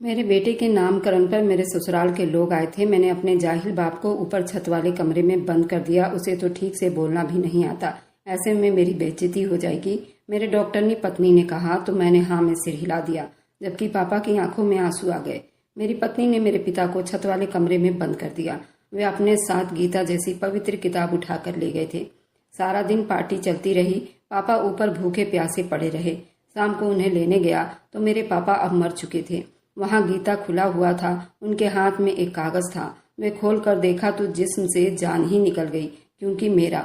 मेरे बेटे के नामकरण पर मेरे ससुराल के लोग आए थे। मैंने अपने जाहिल बाप को ऊपर छत वाले कमरे में बंद कर दिया। उसे तो ठीक से बोलना भी नहीं आता, ऐसे में मेरी बेइज्जती हो जाएगी। मेरे डॉक्टरनी पत्नी ने कहा तो मैंने हाँ में सिर हिला दिया, जबकि पापा की आंखों में आंसू आ गए। मेरी पत्नी ने मेरे पिता को छत वाले कमरे में बंद कर दिया। वे अपने साथ गीता जैसी पवित्र किताब उठाकर ले गए थे। सारा दिन पार्टी चलती रही। पापा ऊपर भूखे प्यासे पड़े रहे। शाम को उन्हें लेने गया तो मेरे पापा अब मर चुके थे। वहां गीता खुला हुआ था। उनके हाथ में एक कागज था। वे खोल कर देखा तो जिस्म से जान ही निकल गई, क्योंकि मेरा।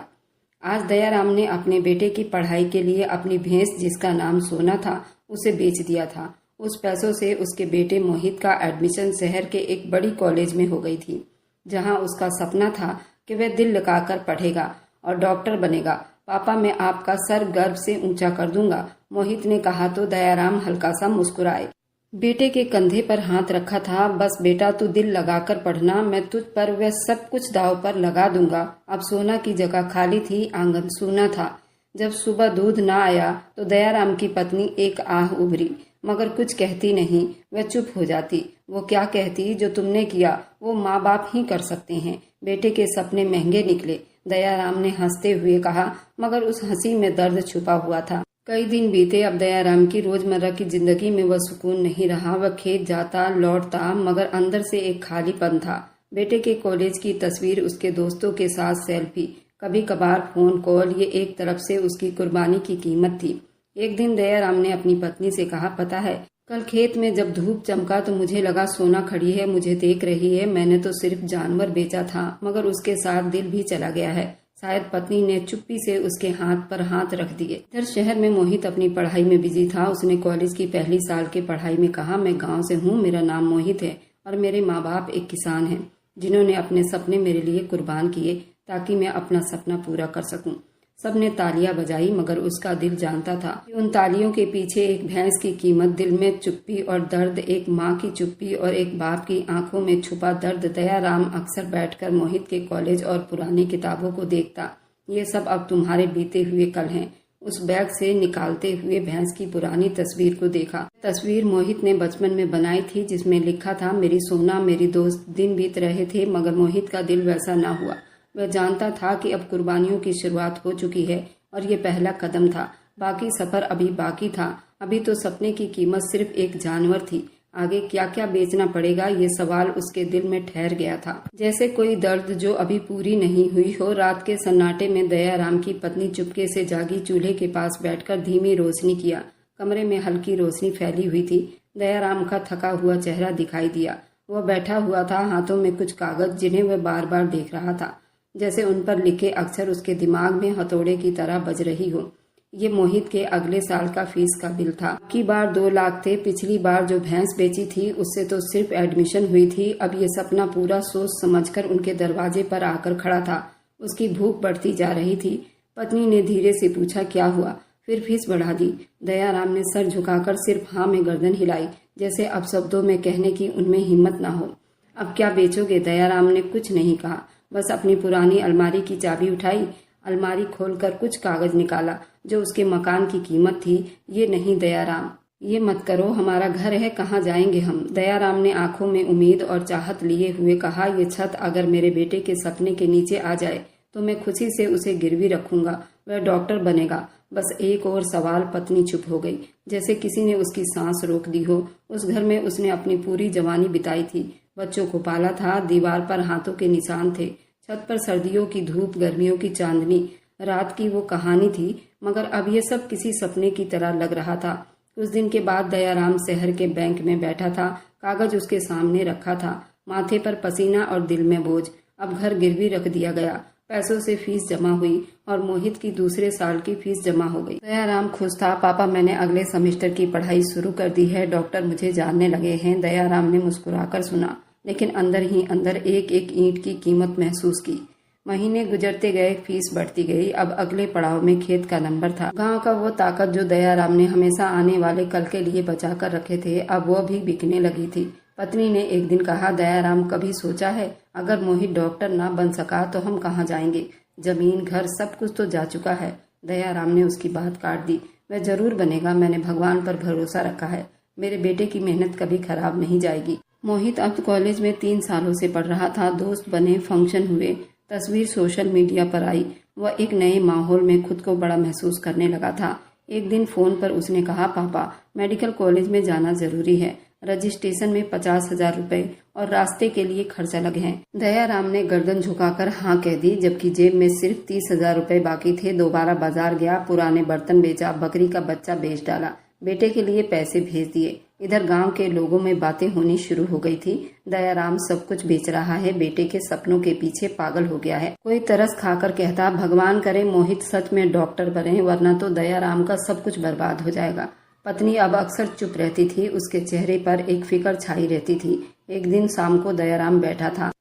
आज दयाराम ने अपने बेटे की पढ़ाई के लिए अपनी भैंस, जिसका नाम सोना था, उसे बेच दिया था। उस पैसों से उसके बेटे मोहित का एडमिशन शहर के एक बड़ी कॉलेज में हो गई थी, जहां उसका सपना था कि वह दिल लगाकर पढ़ेगा और डॉक्टर बनेगा। पापा, मैं आपका सर गर्व से ऊंचा कर दूंगा, मोहित ने कहा तो दयाराम हल्का सा मुस्कुराए। बेटे के कंधे पर हाथ रखा था। बस बेटा, तू दिल लगाकर पढ़ना, मैं तुझ पर वह सब कुछ दांव पर लगा दूंगा। अब सोना की जगह खाली थी, आंगन सूना था। जब सुबह दूध ना आया तो दयाराम की पत्नी एक आह उभरी, मगर कुछ कहती नहीं। वह चुप हो जाती। वो क्या कहती? जो तुमने किया वो माँ बाप ही कर सकते हैं। बेटे के सपने महंगे निकले, दयाराम ने हंसते हुए कहा, मगर उस हंसी में दर्द छुपा हुआ था। कई दिन बीते। अब दयाराम की रोजमर्रा की जिंदगी में वह सुकून नहीं रहा। वह खेत जाता लौटता, मगर अंदर से एक खालीपन था। बेटे के कॉलेज की तस्वीर, उसके दोस्तों के साथ सेल्फी, कभी कभार फोन कॉल, ये एक तरफ से उसकी कुर्बानी की कीमत थी। एक दिन दयाराम ने अपनी पत्नी से कहा, पता है, कल खेत में जब धूप चमका तो मुझे लगा सोना खड़ी है, मुझे देख रही है। मैंने तो सिर्फ जानवर बेचा था, मगर उसके साथ दिल भी चला गया है। शायद पत्नी ने चुप्पी से उसके हाथ पर हाथ रख दिए। इधर शहर में मोहित अपनी पढ़ाई में बिजी था। उसने कॉलेज की पहली साल की पढ़ाई में कहा, मैं गांव से हूँ, मेरा नाम मोहित है और मेरे माँ बाप एक किसान हैं, जिन्होंने अपने सपने मेरे लिए कुर्बान किए ताकि मैं अपना सपना पूरा कर सकूं। सबने तालियां बजाई, मगर उसका दिल जानता था कि उन तालियों के पीछे एक भैंस की कीमत, दिल में चुप्पी और दर्द, एक माँ की चुप्पी और एक बाप की आंखों में छुपा दर्द। दयाराम अक्सर बैठकर मोहित के कॉलेज और पुरानी किताबों को देखता। ये सब अब तुम्हारे बीते हुए कल हैं। उस बैग से निकालते हुए भैंस की पुरानी तस्वीर को देखा। तस्वीर मोहित ने बचपन में बनाई थी, जिसमें लिखा था, मेरी सोना, मेरी दोस्त। दिन बीत रहे थे, मगर मोहित का दिल वैसा ना हुआ। वह जानता था कि अब कुर्बानियों की शुरुआत हो चुकी है और ये पहला कदम था। बाकी सफर अभी बाकी था। अभी तो सपने की कीमत सिर्फ एक जानवर थी। आगे क्या क्या बेचना पड़ेगा, ये सवाल उसके दिल में ठहर गया था, जैसे कोई दर्द जो अभी पूरी नहीं हुई हो। रात के सन्नाटे में दयाराम की पत्नी चुपके से जागी। चूल्हे के पास बैठकर धीमी रोशनी किया। कमरे में हल्की रोशनी फैली हुई थी। दयाराम का थका हुआ चेहरा दिखाई दिया। वह बैठा हुआ था, हाथों में कुछ कागज, जिन्हें वह बार बार देख रहा था, जैसे उन पर लिखे अक्षर उसके दिमाग में हथौड़े की तरह बज रही हो। ये मोहित के अगले साल का फीस का बिल था। की बार 2 लाख थे। पिछली बार जो भैंस बेची थी उससे तो सिर्फ एडमिशन हुई थी। अब ये सपना पूरा सोच समझकर उनके दरवाजे पर आकर खड़ा था। उसकी भूख बढ़ती जा रही थी। पत्नी ने धीरे से पूछा, क्या हुआ? फिर फीस बढ़ा दी। दयाराम ने सर झुकाकर सिर्फ हाँ में गर्दन हिलाई, जैसे अब शब्दों में कहने की उनमें हिम्मत ना हो। अब क्या बेचोगे? दयाराम ने कुछ नहीं कहा, बस अपनी पुरानी अलमारी की चाबी उठाई। अलमारी खोलकर कुछ कागज निकाला जो उसके मकान की कीमत थी। ये नहीं दयाराम, ये मत करो, हमारा घर है, कहाँ जाएंगे हम? दयाराम ने आंखों में उम्मीद और चाहत लिए हुए कहा, ये छत अगर मेरे बेटे के सपने के नीचे आ जाए तो मैं खुशी से उसे गिरवी रखूंगा। वह डॉक्टर बनेगा। बस एक और सवाल। पत्नी चुप हो गई, जैसे किसी ने उसकी सांस रोक दी हो। उस घर में उसने अपनी पूरी जवानी बिताई थी। बच्चों को पाला था। दीवार पर हाथों के निशान थे। छत पर सर्दियों की धूप, गर्मियों की चांदनी, रात की वो कहानी थी। मगर अब ये सब किसी सपने की तरह लग रहा था। कुछ दिन के बाद दयाराम शहर के बैंक में बैठा था। कागज उसके सामने रखा था। माथे पर पसीना और दिल में बोझ। अब घर गिरवी रख दिया गया। पैसों से फीस जमा हुई और मोहित की दूसरे साल की फीस जमा हो गई। दयाराम खुश था। पापा, मैंने अगले सेमेस्टर की पढ़ाई शुरू कर दी है। डॉक्टर मुझे जानने लगे हैं। दयाराम ने मुस्कुराकर सुना, लेकिन अंदर ही अंदर एक एक ईंट की कीमत महसूस की। महीने गुजरते गए, फीस बढ़ती गई। अब अगले पड़ाव में खेत का नंबर था। गांव का वो ताकत जो दयाराम ने हमेशा आने वाले कल के लिए बचा कर रखे थे, अब वो भी बिकने लगी थी। पत्नी ने एक दिन कहा, दयाराम, कभी सोचा है अगर मोहित डॉक्टर ना बन सका तो हम कहाँ जाएंगे? जमीन, घर, सब कुछ तो जा चुका है। दयाराम ने उसकी बात काट दी। वह जरूर बनेगा, मैंने भगवान पर भरोसा रखा है। मेरे बेटे की मेहनत कभी खराब नहीं जाएगी। मोहित अब कॉलेज में 3 सालों से पढ़ रहा था। दोस्त बने, फंक्शन हुए, तस्वीर सोशल मीडिया पर आई। वह एक नए माहौल में खुद को बड़ा महसूस करने लगा था। एक दिन फोन पर उसने कहा, पापा मेडिकल कॉलेज में जाना जरूरी है, रजिस्ट्रेशन में 50,000 रुपए और रास्ते के लिए खर्च अलग है। दयाराम ने गर्दन झुकाकर हाँ कह दी, जबकि जेब में सिर्फ 30,000 रुपए बाकी थे। दोबारा बाजार गया, पुराने बर्तन बेचा, बकरी का बच्चा बेच डाला, बेटे के लिए पैसे भेज दिए। इधर गांव के लोगों में बातें होनी शुरू हो गई थी। दयाराम सब कुछ बेच रहा है, बेटे के सपनों के पीछे पागल हो गया है। कोई तरस खाकर कहता, भगवान करे मोहित सच में डॉक्टर बने, वरना तो दयाराम का सब कुछ बर्बाद हो जाएगा। पत्नी अब अक्सर चुप रहती थी, उसके चेहरे पर एक फिक्र छाई रहती थी। एक दिन शाम को दयाराम बैठा था,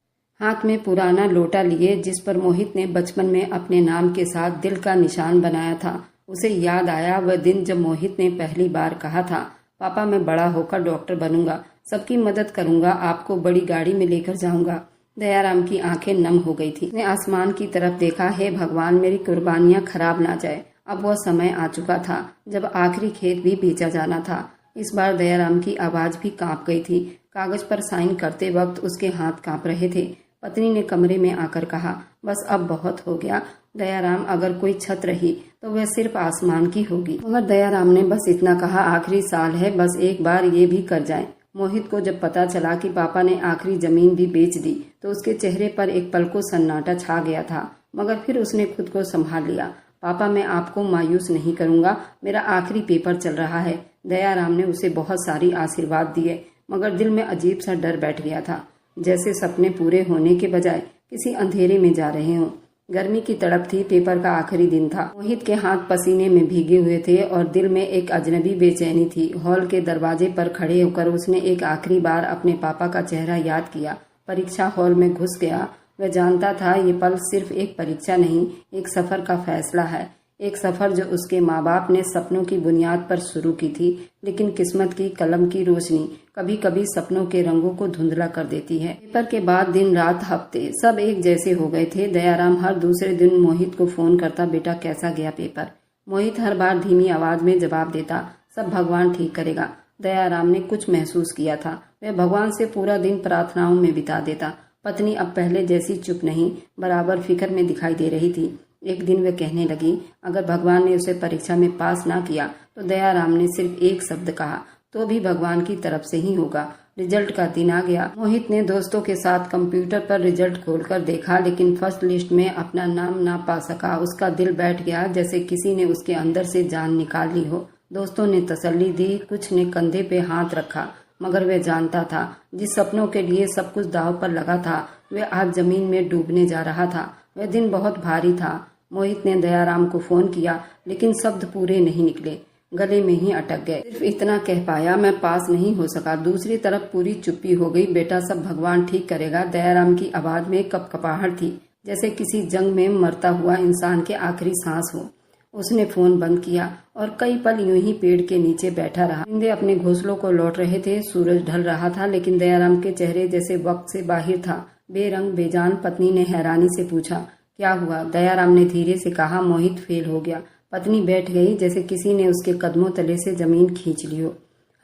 हाथ में पुराना लोटा लिए जिस पर मोहित ने बचपन में अपने नाम के साथ दिल का निशान बनाया था। उसे याद आया वह दिन जब मोहित ने पहली बार कहा था, पापा मैं बड़ा होकर डॉक्टर बनूंगा, सबकी मदद करूंगा, आपको बड़ी गाड़ी में लेकर जाऊंगा। दयाराम की आंखें नम हो गई थी। उसने आसमान की तरफ देखा, हे भगवान मेरी कुर्बानियां खराब ना जाए। अब वह समय आ चुका था जब आखिरी खेत भी बेचा जाना था। इस बार दयाराम की आवाज भी कांप गई थी। कागज पर साइन करते वक्त उसके हाथ कांप रहे थे। पत्नी ने कमरे में आकर कहा, बस अब बहुत हो गया दयाराम, अगर कोई छत रही तो वह सिर्फ आसमान की होगी। मगर दयाराम ने बस इतना कहा, आखिरी साल है, बस एक बार ये भी कर जाएं। मोहित को जब पता चला कि पापा ने आखिरी जमीन भी बेच दी तो उसके चेहरे पर एक पल को सन्नाटा छा गया था, मगर फिर उसने खुद को संभाल लिया। पापा मैं आपको मायूस नहीं करूंगा, मेरा आखिरी पेपर चल रहा है। दयाराम ने उसे बहुत सारी आशीर्वाद दिए, मगर दिल में अजीब सा डर बैठ गया था, जैसे सपने पूरे होने के बजाय किसी अंधेरे में जा रहे हों। गर्मी की तड़प थी, पेपर का आखिरी दिन था। मोहित के हाथ पसीने में भीगे हुए थे और दिल में एक अजनबी बेचैनी थी। हॉल के दरवाजे पर खड़े होकर उसने एक आखिरी बार अपने पापा का चेहरा याद किया। परीक्षा हॉल में घुस गया। वह जानता था ये पल सिर्फ एक परीक्षा नहीं, एक सफर का फैसला है। एक सफर जो उसके माँ बाप ने सपनों की बुनियाद पर शुरू की थी, लेकिन किस्मत की कलम की रोशनी कभी कभी सपनों के रंगों को धुंधला कर देती है। पेपर के बाद दिन रात हफ्ते सब एक जैसे हो गए थे। दयाराम हर दूसरे दिन मोहित को फोन करता, बेटा कैसा गया पेपर। मोहित हर बार धीमी आवाज में जवाब देता, सब भगवान ठीक करेगा। दयाराम ने कुछ महसूस किया था, वह भगवान से पूरा दिन प्रार्थनाओं में बिता देता। पत्नी अब पहले जैसी चुप नहीं, बराबर फिक्र में दिखाई दे रही थी। एक दिन वह कहने लगी, अगर भगवान ने उसे परीक्षा में पास ना किया तो दयाराम ने सिर्फ एक शब्द कहा, तो भी भगवान की तरफ से ही होगा। रिजल्ट का दिन आ गया। मोहित ने दोस्तों के साथ कंप्यूटर पर रिजल्ट खोलकर देखा, लेकिन फर्स्ट लिस्ट में अपना नाम ना पा सका। उसका दिल बैठ गया, जैसे किसी ने उसके अंदर से जान निकाल ली हो। दोस्तों ने तसल्ली दी, कुछ ने कंधे पे हाथ रखा, मगर वह जानता था जिस सपनों के लिए सब कुछ दांव पर लगा था वह आज जमीन में डूबने जा रहा था। वह दिन बहुत भारी था। मोहित ने दयाराम को फोन किया, लेकिन शब्द पूरे नहीं निकले, गले में ही अटक गए। सिर्फ इतना कह पाया, मैं पास नहीं हो सका। दूसरी तरफ पूरी चुप्पी हो गई। बेटा सब भगवान ठीक करेगा। दयाराम की आवाज में कपकपाहट थी, जैसे किसी जंग में मरता हुआ इंसान के आखिरी सांस हो। उसने फोन बंद किया और कई पल यूं ही पेड़ के नीचे बैठा रहा। परिंदे अपने घोंसलों को लौट रहे थे, सूरज ढल रहा था, लेकिन दयाराम के चेहरे जैसे वक्त से बाहर था, बेरंग बेजान। पत्नी ने हैरानी से पूछा, क्या हुआ। दयाराम ने धीरे से कहा, मोहित फेल हो गया। पत्नी बैठ गई, जैसे किसी ने उसके कदमों तले से जमीन खींच ली हो।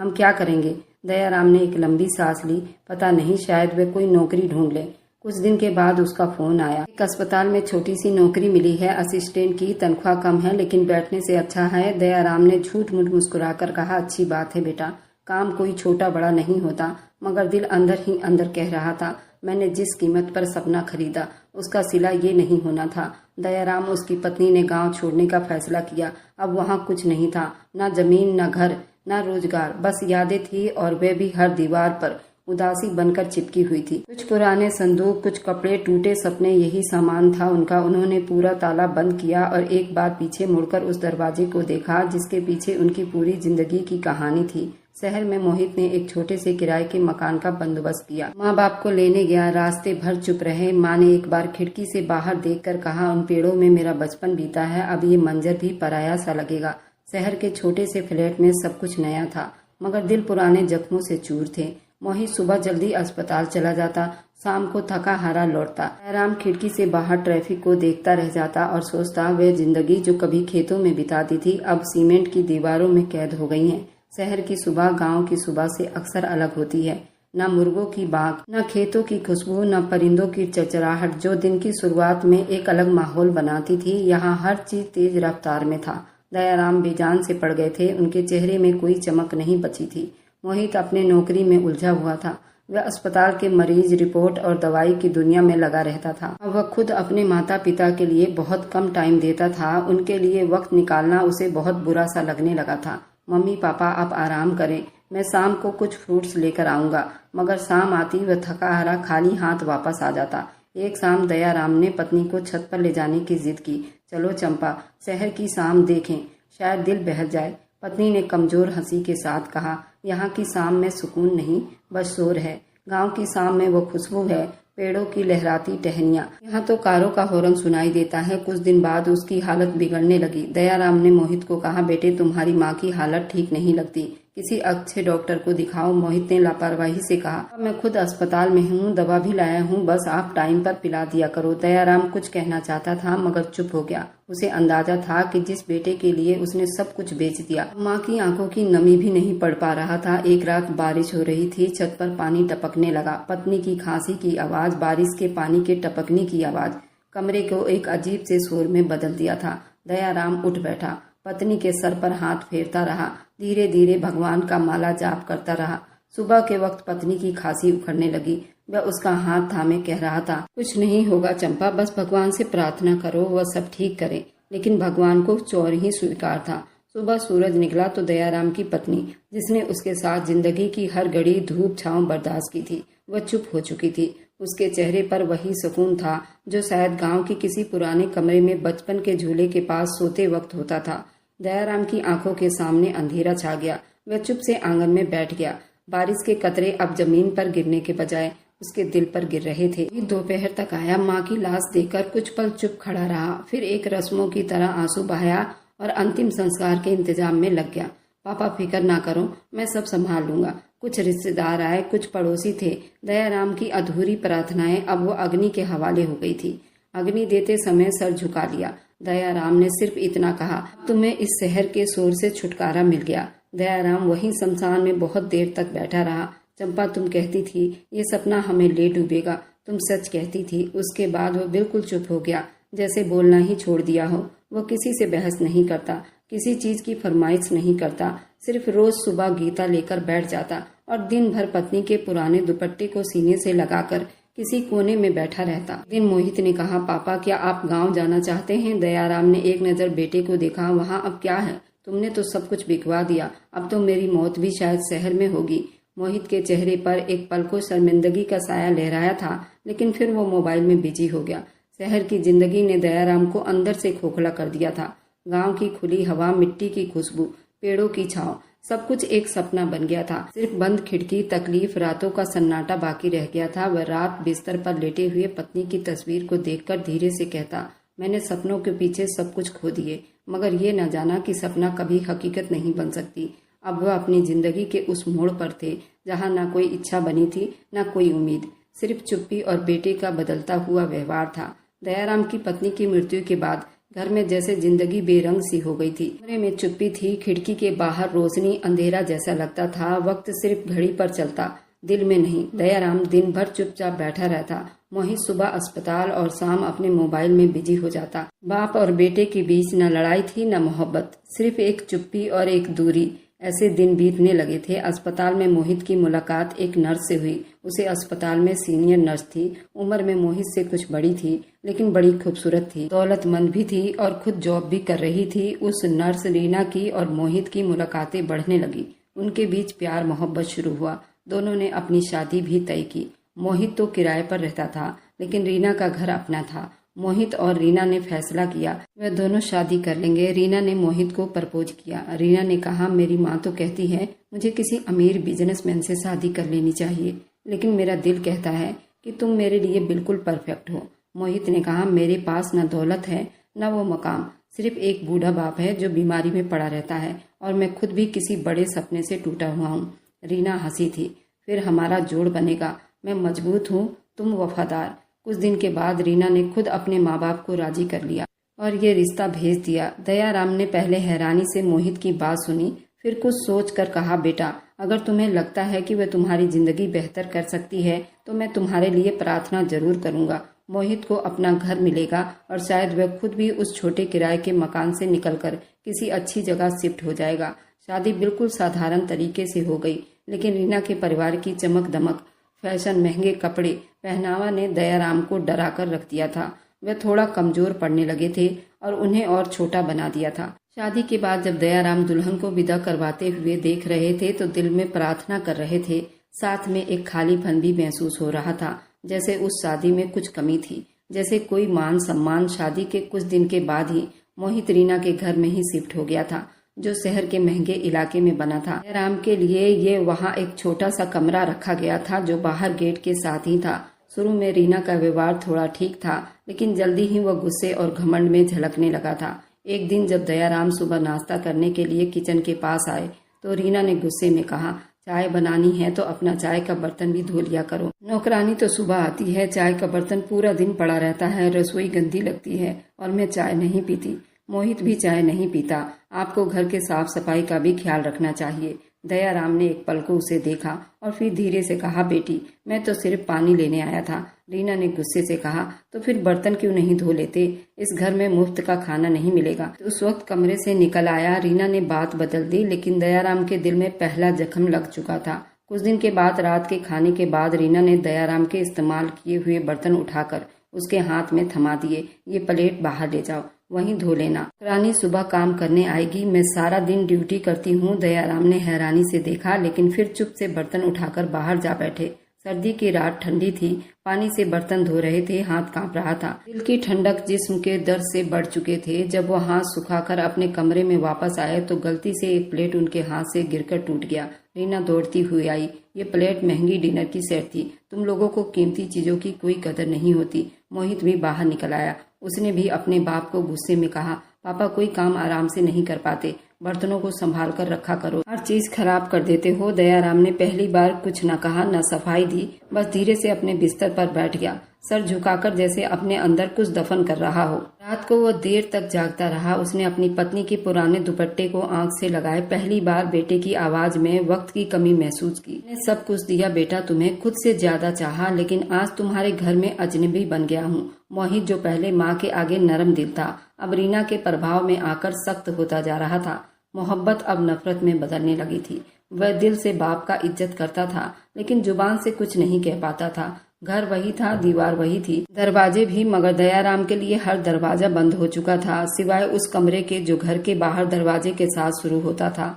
हम क्या करेंगे। दयाराम ने एक लंबी सांस ली। पता नहीं, शायद वे कोई नौकरी ढूंढ ले। कुछ दिन के बाद उसका फोन आया, एक अस्पताल में छोटी सी नौकरी मिली है, असिस्टेंट की, तनख्वाह कम है लेकिन बैठने से अच्छा है। दयाराम ने झूठ मूठ मुस्कुराकर कहा, अच्छी बात है बेटा, काम कोई छोटा बड़ा नहीं होता। मगर दिल अंदर ही अंदर कह रहा था, मैंने जिस कीमत पर सपना खरीदा उसका सिला ये नहीं होना था। दयाराम, उसकी पत्नी ने गांव छोड़ने का फैसला किया। अब वहां कुछ नहीं था, ना जमीन, ना घर, ना रोजगार, बस यादें थी, और वे भी हर दीवार पर उदासी बनकर चिपकी हुई थी। कुछ पुराने संदूक, कुछ कपड़े, टूटे सपने, यही सामान था उनका। उन्होंने पूरा ताला बंद किया और एक बार पीछे मुड़कर उस दरवाजे को देखा जिसके पीछे उनकी पूरी जिंदगी की कहानी थी। शहर में मोहित ने एक छोटे से किराए के मकान का बंदोबस्त किया। माँ बाप को लेने गया, रास्ते भर चुप रहे। माँ ने एक बार खिड़की से बाहर देखकर कहा, उन पेड़ों में मेरा बचपन बीता है, अब ये मंजर भी पराया सा लगेगा। शहर के छोटे से फ्लैट में सब कुछ नया था, मगर दिल पुराने जख्मों से चूर थे। मोहित सुबह जल्दी अस्पताल चला जाता, शाम को थका हारा लौटता। दयाराम खिड़की से बाहर ट्रैफिक को देखता रह जाता और सोचता, वह जिंदगी जो कभी खेतों में बिताती थी अब सीमेंट की दीवारों में कैद हो गई है। शहर की सुबह गांव की सुबह से अक्सर अलग होती है। न मुर्गों की बाग, न खेतों की खुशबू, न परिंदों की चरचराहट जो दिन की शुरुआत में एक अलग माहौल बनाती थी, यहाँ हर चीज तेज रफ्तार में था। दयाराम बेजान से पड़ गए थे, उनके चेहरे में कोई चमक नहीं बची थी। मोहित अपने नौकरी में उलझा हुआ था। वह अस्पताल के मरीज, रिपोर्ट और दवाई की दुनिया में लगा रहता था। अब वह खुद अपने माता पिता के लिए बहुत कम टाइम देता था। उनके लिए वक्त निकालना उसे बहुत बुरा सा लगने लगा था। मम्मी पापा आप आराम करें, मैं शाम को कुछ फ्रूट्स लेकर आऊंगा। मगर शाम आती वह थका हारा खाली हाथ वापस आ जाता। एक शाम दयाराम ने पत्नी को छत पर ले जाने की जिद की। चलो चंपा, शहर की शाम देखें, शायद दिल बहल जाए। पत्नी ने कमजोर हंसी के साथ कहा, यहाँ की शाम में सुकून नहीं, बस शोर है। गांव की शाम में वो खुशबू है, पेड़ों की लहराती टहनियां। यहाँ तो कारों का हॉर्न सुनाई देता है। कुछ दिन बाद उसकी हालत बिगड़ने लगी। दयाराम ने मोहित को कहा, बेटे तुम्हारी माँ की हालत ठीक नहीं लगती, किसी अच्छे डॉक्टर को दिखाओ। मोहित ने लापरवाही से कहा, मैं खुद अस्पताल में हूँ, दवा भी लाया हूँ, बस आप टाइम पर पिला दिया करो। दयाराम कुछ कहना चाहता था मगर चुप हो गया। उसे अंदाजा था कि जिस बेटे के लिए उसने सब कुछ बेच दिया, माँ की आंखों की नमी भी नहीं पड़ पा रहा था। एक रात बारिश हो रही थी, छत पर पानी टपकने लगा। पत्नी की खांसी की आवाज, बारिश के पानी के टपकने की आवाज कमरे को एक अजीब से शोर में बदल दिया था। दयाराम उठ बैठा, पत्नी के सर पर हाथ फेरता रहा, धीरे धीरे भगवान का माला जाप करता रहा। सुबह के वक्त पत्नी की खांसी उखड़ने लगी। वह उसका हाथ थामे कह रहा था, कुछ नहीं होगा चंपा, बस भगवान से प्रार्थना करो, वह सब ठीक करे। लेकिन भगवान को चौर ही स्वीकार था। सुबह सूरज निकला तो दयाराम की पत्नी, जिसने उसके साथ जिंदगी की हर घड़ी धूप छांव बर्दाश्त की थी, वह चुप हो चुकी थी। उसके चेहरे पर वही सुकून था जो शायद गांव के किसी पुराने कमरे में बचपन के झूले के पास सोते वक्त होता था। दयाराम की आंखों के सामने अंधेरा छा गया। वह चुप से आंगन में बैठ गया। बारिश के कतरे अब जमीन पर गिरने के बजाय उसके दिल पर गिर रहे थे। दोपहर तक आया। माँ की लाश देखकर कुछ पल चुप खड़ा रहा, फिर एक रस्मों की तरह आंसू बहाया और अंतिम संस्कार के इंतजाम में लग गया। पापा फिक्र ना करो, मैं सब संभाल लूंगा। कुछ रिश्तेदार आए, कुछ पड़ोसी थे। दयाराम की अधूरी प्रार्थनाएं अब वो अग्नि के हवाले हो गई थी। अग्नि देते समय सर झुका लिया। दयाराम ने सिर्फ इतना कहा, तुम्हें इस शहर के शोर से छुटकारा मिल गया। दयाराम वहीं शमशान में बहुत देर तक बैठा रहा। चंपा तुम कहती थी ये सपना हमें ले डूबेगा, तुम सच कहती थी। उसके बाद वो बिल्कुल चुप हो गया, जैसे बोलना ही छोड़ दिया हो। वो किसी से बहस नहीं करता, किसी चीज की फरमाइश नहीं करता, सिर्फ रोज सुबह गीता लेकर बैठ जाता और दिन भर पत्नी के पुराने दुपट्टे को सीने से लगाकर किसी कोने में बैठा रहता। दिन मोहित ने कहा, पापा क्या आप गांव जाना चाहते हैं? दयाराम ने एक नजर बेटे को देखा, वहाँ अब क्या है, तुमने तो सब कुछ बिकवा दिया, अब तो मेरी मौत भी शायद शहर में होगी। मोहित के चेहरे पर एक पल को शर्मिंदगी का साया लहराया था, लेकिन फिर वो मोबाइल में बिजी हो गया। शहर की जिंदगी ने दयाराम को अंदर से खोखला कर दिया था। गांव की खुली हवा, मिट्टी की खुशबू, पेड़ों की छांव, सब कुछ एक सपना बन गया था। सिर्फ बंद खिड़की, तकलीफ, रातों का सन्नाटा बाकी रह गया था। वह रात बिस्तर पर लेटे हुए पत्नी की तस्वीर को देखकर धीरे से कहता, मैंने सपनों के पीछे सब कुछ खो दिए, मगर ये न जाना कि सपना कभी हकीकत नहीं बन सकती। अब वह अपनी जिंदगी के उस मोड़ पर थे जहाँ न कोई इच्छा बनी थी, न कोई उम्मीद, सिर्फ चुप्पी और बेटे का बदलता हुआ व्यवहार था। दयाराम की पत्नी की मृत्यु के बाद घर में जैसे जिंदगी बेरंग सी हो गई थी। कमरे में चुप्पी थी, खिड़की के बाहर रोशनी, अंधेरा जैसा लगता था। वक्त सिर्फ घड़ी पर चलता, दिल में नहीं। दयाराम दिन भर चुपचाप बैठा रहता। मोहित सुबह अस्पताल और शाम अपने मोबाइल में बिजी हो जाता। बाप और बेटे के बीच न लड़ाई थी न मोहब्बत, सिर्फ एक चुप्पी और एक दूरी। ऐसे दिन बीतने लगे थे। अस्पताल में मोहित की मुलाकात एक नर्स से हुई। उसे अस्पताल में सीनियर नर्स थी। उम्र में मोहित से कुछ बड़ी थी, लेकिन बड़ी खूबसूरत थी, दौलतमंद भी थी और खुद जॉब भी कर रही थी। उस नर्स रीना की और मोहित की मुलाकातें बढ़ने लगी। उनके बीच प्यार मोहब्बत शुरू हुआ। दोनों ने अपनी शादी भी तय की। मोहित तो किराए पर रहता था, लेकिन रीना का घर अपना था। मोहित और रीना ने फैसला किया वे दोनों शादी कर लेंगे। रीना ने मोहित को प्रपोज किया। रीना ने कहा, मेरी माँ तो कहती है मुझे किसी अमीर बिजनेसमैन से शादी कर लेनी चाहिए, लेकिन मेरा दिल कहता है कि तुम मेरे लिए बिल्कुल परफेक्ट हो। मोहित ने कहा, मेरे पास न दौलत है न वो मकाम, सिर्फ एक बूढ़ा बाप है जो बीमारी में पड़ा रहता है, और मैं खुद भी किसी बड़े सपने से टूटा हुआ हूँ। रीना हंसी थी। फिर हमारा जोड़ बनेगा, मैं मजबूत हूँ, तुम वफादार। कुछ दिन के बाद रीना ने खुद अपने माँ बाप को राजी कर लिया और ये रिश्ता भेज दिया। दयाराम ने पहले हैरानी से मोहित की बात सुनी, फिर कुछ सोच कर कहा, बेटा अगर तुम्हें लगता है कि वह तुम्हारी जिंदगी बेहतर कर सकती है तो मैं तुम्हारे लिए प्रार्थना जरूर करूंगा। मोहित को अपना घर मिलेगा और शायद वह खुद भी उस छोटे किराए के मकान से निकलकर किसी अच्छी जगह शिफ्ट हो जाएगा। शादी बिल्कुल साधारण तरीके से हो गई, लेकिन रीना के परिवार की चमक दमक, फैशन, महंगे कपड़े, पहनावा ने दयाराम को डरा कर रख दिया था। वे थोड़ा कमजोर पड़ने लगे थे और उन्हें और छोटा बना दिया था। शादी के बाद जब दयाराम दुल्हन को विदा करवाते हुए देख रहे थे तो दिल में प्रार्थना कर रहे थे, साथ में एक खालीपन भी महसूस हो रहा था, जैसे उस शादी में कुछ कमी थी, जैसे कोई मान सम्मान। शादी के कुछ दिन के बाद ही मोहित रीना के घर में ही शिफ्ट हो गया था, जो शहर के महंगे इलाके में बना था। दयाराम के लिए ये वहाँ एक छोटा सा कमरा रखा गया था जो बाहर गेट के साथ ही था। शुरू में रीना का व्यवहार थोड़ा ठीक था, लेकिन जल्दी ही वह गुस्से और घमंड में झलकने लगा था। एक दिन जब दयाराम सुबह नाश्ता करने के लिए किचन के पास आए तो रीना ने गुस्से में कहा, चाय बनानी है तो अपना चाय का बर्तन भी धो लिया करो। नौकरानी तो सुबह आती है, चाय का बर्तन पूरा दिन पड़ा रहता है, रसोई गंदी लगती है और मैं चाय नहीं पीती। मोहित भी चाय नहीं पीता। आपको घर के साफ सफाई का भी ख्याल रखना चाहिए। दयाराम ने एक पल को उसे देखा और फिर धीरे से कहा, बेटी मैं तो सिर्फ पानी लेने आया था। रीना ने गुस्से से कहा, तो फिर बर्तन क्यों नहीं धो लेते? इस घर में मुफ्त का खाना नहीं मिलेगा। तो उस वक्त कमरे से निकल आया। रीना ने बात बदल दी, लेकिन दयाराम के दिल में पहला जख्म लग चुका था। कुछ दिन के बाद रात के खाने के बाद रीना ने दयाराम के इस्तेमाल किए हुए बर्तन उठाकर उसके हाथ में थमा दिए। ये प्लेट बाहर ले जाओ, वहीं धो लेना। रानी सुबह काम करने आएगी, मैं सारा दिन ड्यूटी करती हूँ। दयाराम ने हैरानी से देखा, लेकिन फिर चुप से बर्तन उठाकर बाहर जा बैठे। सर्दी की रात ठंडी थी, पानी से बर्तन धो रहे थे, हाथ कांप रहा था। दिल की ठंडक जिस्म के दर्द से बढ़ चुके थे। जब वो हाथ सुखाकर अपने कमरे में वापस आए तो गलती से एक प्लेट उनके हाथ से गिरकर टूट गया। रीना दौड़ती हुई आई। ये प्लेट महंगी डिनर की सेट थी। तुम लोगों को कीमती चीजों की कोई कदर नहीं होती। मोहित भी बाहर निकल आया। उसने भी अपने बाप को गुस्से में कहा, पापा कोई काम आराम से नहीं कर पाते, बर्तनों को संभाल कर रखा करो, हर चीज खराब कर देते हो। दयाराम ने पहली बार कुछ न कहा, न सफाई दी, बस धीरे से अपने बिस्तर पर बैठ गया, सर झुकाकर जैसे अपने अंदर कुछ दफन कर रहा हो। रात को वो देर तक जागता रहा। उसने अपनी पत्नी के पुराने दुपट्टे को आंख से लगाए। पहली बार बेटे की आवाज में वक्त की कमी महसूस की। मैंने सब कुछ दिया बेटा, तुम्हें खुद से ज्यादा चाहा, लेकिन आज तुम्हारे घर में अजनबी बन गया हूँ। मोहित जो पहले माँ के आगे नरम दिल था, अब रीना के प्रभाव में आकर सख्त होता जा रहा था। मोहब्बत अब नफरत में बदलने लगी थी। वह दिल से बाप का इज्जत करता था, लेकिन जुबान से कुछ नहीं कह पाता था। घर वही था, दीवार वही थी, दरवाजे भी, मगर दयाराम के लिए हर दरवाजा बंद हो चुका था, सिवाय उस कमरे के जो घर के बाहर दरवाजे के साथ शुरू होता था।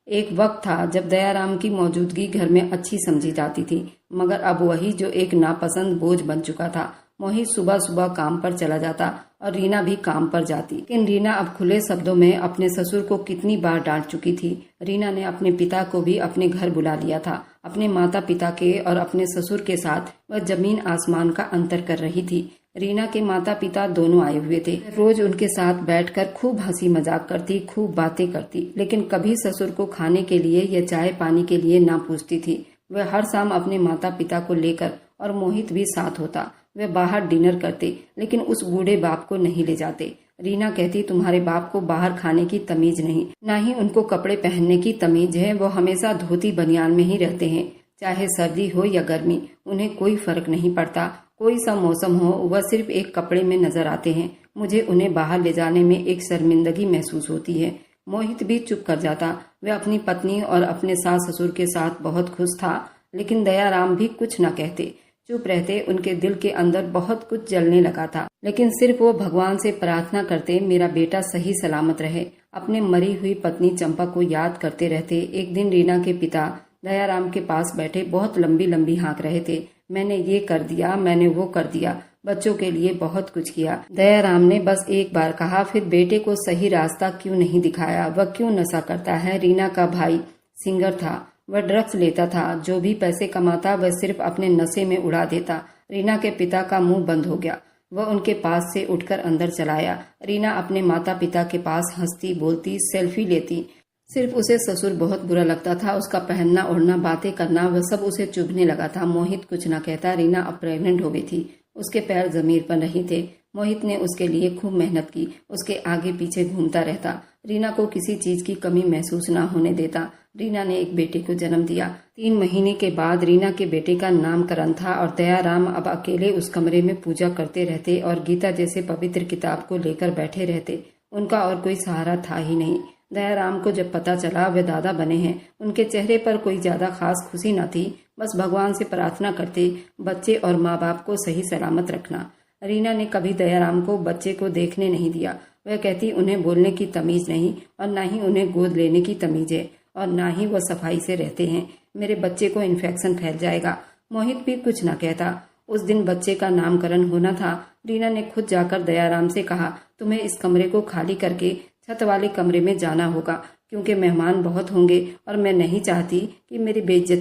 एक वक्त था जब दयाराम की मौजूदगी घर में अच्छी समझी जाती थी, मगर अब वही जो एक नापसंद बोझ बन चुका था। मोहित सुबह सुबह काम पर चला जाता और रीना भी काम पर जाती, लेकिन रीना अब खुले शब्दों में अपने ससुर को कितनी बार डांट चुकी थी। रीना ने अपने पिता को भी अपने घर बुला लिया था। अपने माता पिता के और अपने ससुर के साथ वह जमीन आसमान का अंतर कर रही थी। रीना के माता पिता दोनों आए हुए थे। रोज उनके साथ बैठकर खूब हंसी मजाक करती, खूब बातें करती, लेकिन कभी ससुर को खाने के लिए या चाय पानी के लिए ना पूछती थी। वह हर शाम अपने माता पिता को लेकर, और मोहित भी साथ होता, वे बाहर डिनर करते, लेकिन उस बूढ़े बाप को नहीं ले जाते। रीना कहती, तुम्हारे बाप को बाहर खाने की तमीज नहीं, ना ही उनको कपड़े पहनने की तमीज है। वो हमेशा धोती बनियान में ही रहते हैं, चाहे सर्दी हो या गर्मी, उन्हें कोई फर्क नहीं पड़ता। कोई सा मौसम हो, वह सिर्फ एक कपड़े में नजर आते हैं। मुझे उन्हें बाहर ले जाने में एक शर्मिंदगी महसूस होती है। मोहित भी चुप कर जाता। वह अपनी पत्नी और अपने सास ससुर के साथ बहुत खुश था, लेकिन दयाराम भी कुछ न कहते, चुप रहते। उनके दिल के अंदर बहुत कुछ जलने लगा था, लेकिन सिर्फ वो भगवान से प्रार्थना करते, मेरा बेटा सही सलामत रहे। अपने मरी हुई पत्नी चंपा को याद करते रहते। एक दिन रीना के पिता दयाराम के पास बैठे बहुत लंबी लंबी हाँक रहे थे, मैंने ये कर दिया, मैंने वो कर दिया, बच्चों के लिए बहुत कुछ किया। दयाराम ने बस एक बार कहा, फिर बेटे को सही रास्ता क्यों नहीं दिखाया? वह क्यों नशा करता है? रीना का भाई सिंगर था, वह ड्रग्स लेता था, जो भी पैसे कमाता वह सिर्फ अपने नशे में उड़ा देता। रीना के पिता का मुंह बंद हो गया। वह उनके पास से उठकर अंदर चला आया। रीना अपने माता पिता के पास हंसती बोलती, सेल्फी लेती। सिर्फ उसे ससुर बहुत बुरा लगता था, उसका पहनना ओढ़ना, बातें करना, वह सब उसे चुभने लगा था। मोहित कुछ न कहता। रीना अब प्रेग्नेंट हो गई थी, उसके पैर जमीन पर नहीं थे। मोहित ने उसके लिए खूब मेहनत की, उसके आगे पीछे घूमता रहता, रीना को किसी चीज की कमी महसूस ना होने देता। रीना ने एक बेटे को जन्म दिया। 3 महीने के बाद रीना के बेटे का नामकरण था और दयाराम अब अकेले उस कमरे में पूजा करते रहते और गीता जैसे पवित्र किताब को लेकर बैठे रहते। उनका और कोई सहारा था ही नहीं। दयाराम को जब पता चला वे दादा बने हैं, उनके चेहरे पर कोई ज्यादा खास खुशी न थी, बस भगवान से प्रार्थना करते बच्चे और माँ बाप को सही सलामत रखना। रीना ने कभी दयाराम को बच्चे को देखने नहीं दिया। वह कहती उन्हें बोलने की तमीज नहीं और ना ही उन्हें गोद लेने की तमीज है और ना ही वह सफाई से रहते हैं। मेरे बच्चे को इन्फेक्शन फैल जाएगा। मोहित भी कुछ न कहता। उस दिन बच्चे का नामकरण होना था। रीना ने खुद जाकर दयाराम से कहा, तुम्हें इस कमरे को खाली करके छत वाले कमरे में जाना होगा, क्योंकि मेहमान बहुत होंगे और मैं नहीं चाहती कि मेरी बेइज्जती